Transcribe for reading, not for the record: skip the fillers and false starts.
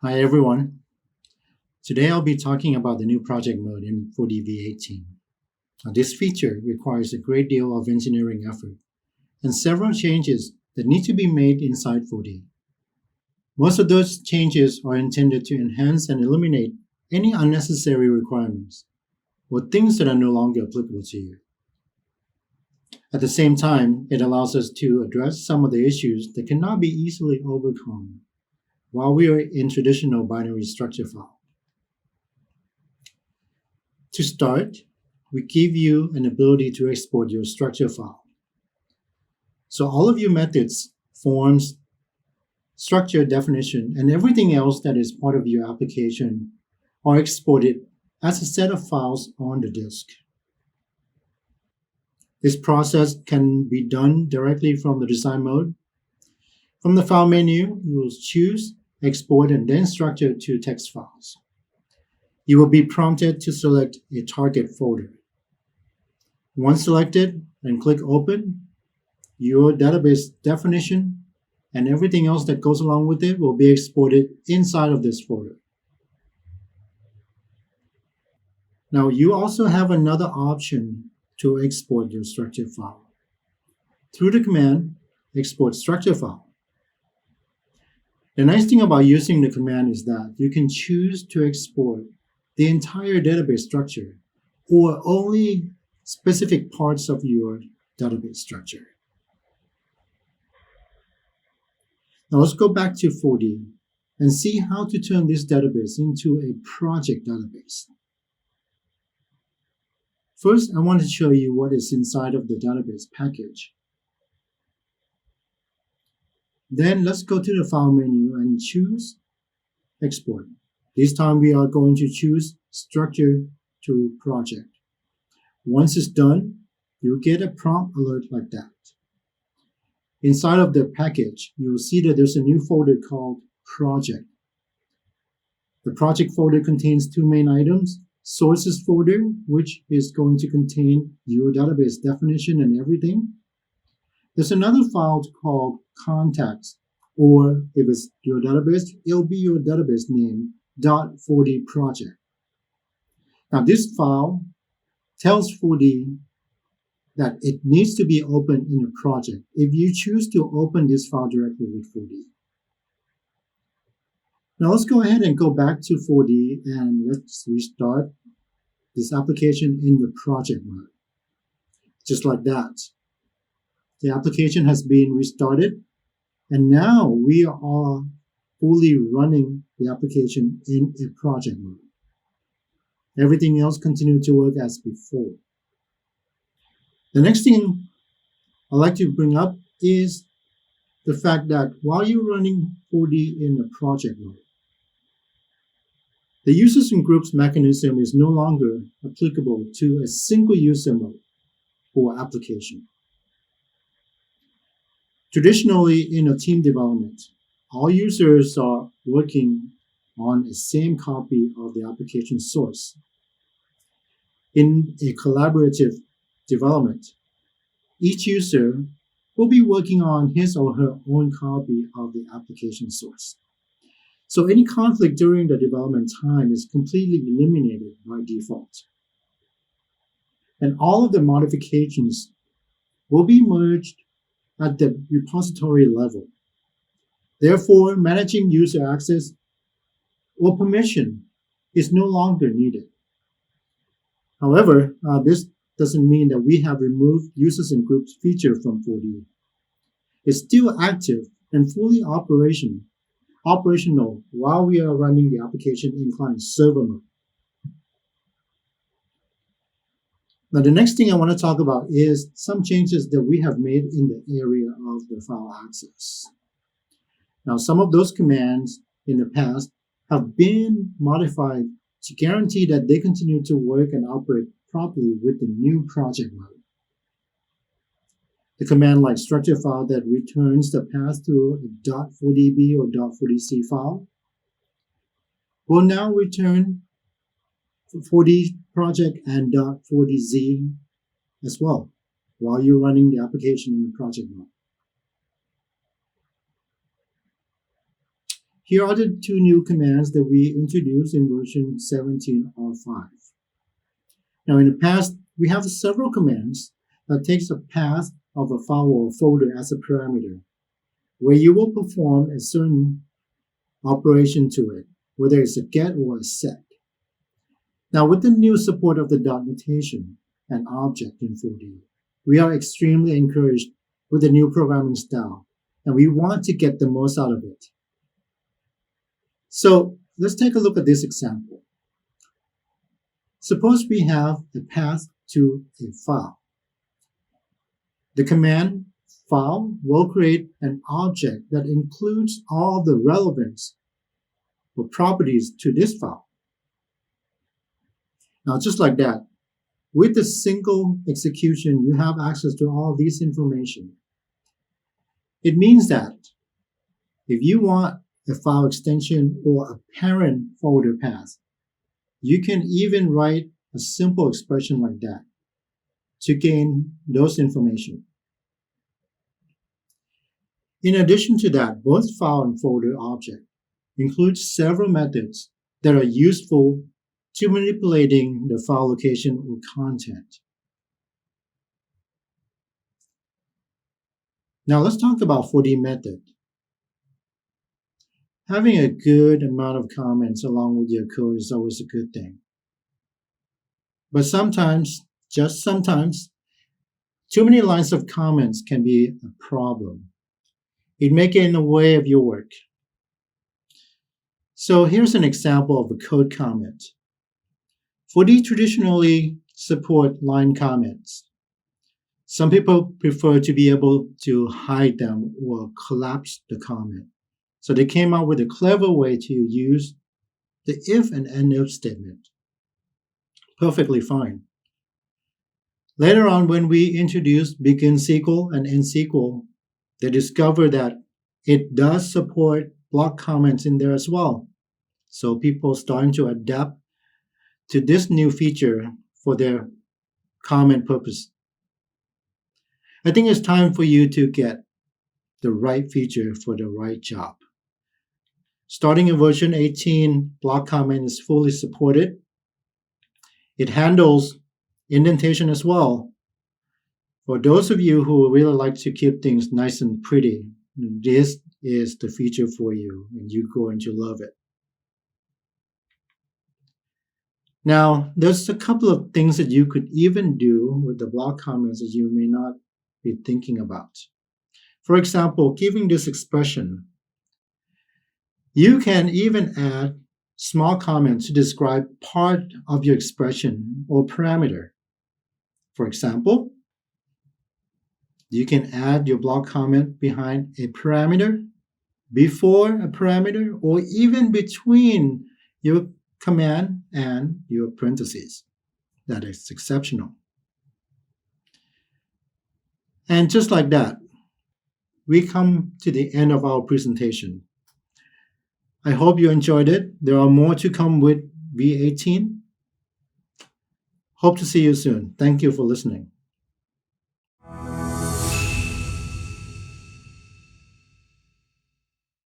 Hi everyone. Today I'll be talking about the new project mode in 4DV18. This feature requires a great deal of engineering effort and several changes that need to be made inside 4D. Most of those changes are intended to enhance and eliminate any unnecessary requirements or things that are no longer applicable to you. At the same time, it allows us to address some of the issues that cannot be easily overcome while we are in traditional binary structure file. To start, we give you an ability to export your structure file. So all of your methods, forms, structure, definition, and everything else that is part of your application are exported as a set of files on the disk. This process can be done directly from the design mode. From the file menu, you will choose Export and then Structure to Text Files. You will be prompted to select a target folder. Once selected and click Open, your database definition and everything else that goes along with it will be exported inside of this folder. Now you also have another option to export your structure file. Through the command Export Structure File. The nice thing about using the command is that you can choose to export the entire database structure or only specific parts of your database structure. Now let's go back to 4D and see how to turn this database into a project database. First, I want to show you what is inside of the database package. Then let's go to the File menu and choose Export. This time we are going to choose Structure to Project. Once it's done, you'll get a prompt alert like that. Inside of the package, you'll see that there's a new folder called Project. The project folder contains two main items. Sources folder, which is going to contain your database definition and everything. There's another file called Contacts, or if it's your database, it'll be your database name, .4d project. Now this file tells 4D that it needs to be opened in a project if you choose to open this file directly with 4D. Now let's go ahead and go back to 4D and let's restart this application in the project mode. Just like that. The application has been restarted and now we are fully running the application in a project mode. Everything else continued to work as before. The next thing I'd like to bring up is the fact that while you're running 4D in the project mode, the users and groups mechanism is no longer applicable to a single user mode or application. Traditionally, in a team development, all users are working on the same copy of the application source. In a collaborative development, each user will be working on his or her own copy of the application source. So any conflict during the development time is completely eliminated by default. And all of the modifications will be merged at the repository level. Therefore, managing user access or permission is no longer needed. However, this doesn't mean that we have removed users and groups feature from 4D. It's still active and fully operational while we are running the application in client server mode. Now, the next thing I want to talk about is some changes that we have made in the area of the file access. Now, some of those commands in the past have been modified to guarantee that they continue to work and operate properly with the new project mode. The command like structure file that returns the path to a .4db or .4dc file will now return 4D project and .4dz as well while you're running the application in the project mode. Here are the two new commands that we introduced in version 17.5. Now, in the past, we have several commands that takes a path of a file or folder as a parameter, where you will perform a certain operation to it, whether it's a get or a set. Now, with the new support of the dot notation and object in 4D, we are extremely encouraged with the new programming style, and we want to get the most out of it. So let's take a look at this example. Suppose we have a path to a file. The command file will create an object that includes all the relevance or properties to this file. Now, just like that, with a single execution, you have access to all this information. It means that if you want a file extension or a parent folder path, you can even write a simple expression like that to gain those information. In addition to that, both file and folder object include several methods that are useful to manipulating the file location or content. Now let's talk about 4D method. Having a good amount of comments along with your code is always a good thing. But sometimes, just sometimes, too many lines of comments can be a problem. It may get in the way of your work. So here's an example of a code comment. 4D traditionally support line comments. Some people prefer to be able to hide them or collapse the comment. So they came out with a clever way to use the if and end if statement. Perfectly fine. Later on, when we introduced begin SQL and end SQL, they discovered that it does support block comments in there as well. So people starting to adapt to this new feature for their comment purpose. I think it's time for you to get the right feature for the right job. Starting in version 18, block comment is fully supported. It handles indentation as well. For those of you who really like to keep things nice and pretty, this is the feature for you, and you're going to love it. Now, there's a couple of things that you could even do with the block comments that you may not be thinking about. For example, giving this expression, you can even add small comments to describe part of your expression or parameter. For example, you can add your block comment behind a parameter, before a parameter, or even between your command and your parentheses. That is exceptional. And just like that, we come to the end of our presentation. I hope you enjoyed it. There are more to come with V18. Hope to see you soon. Thank you for listening.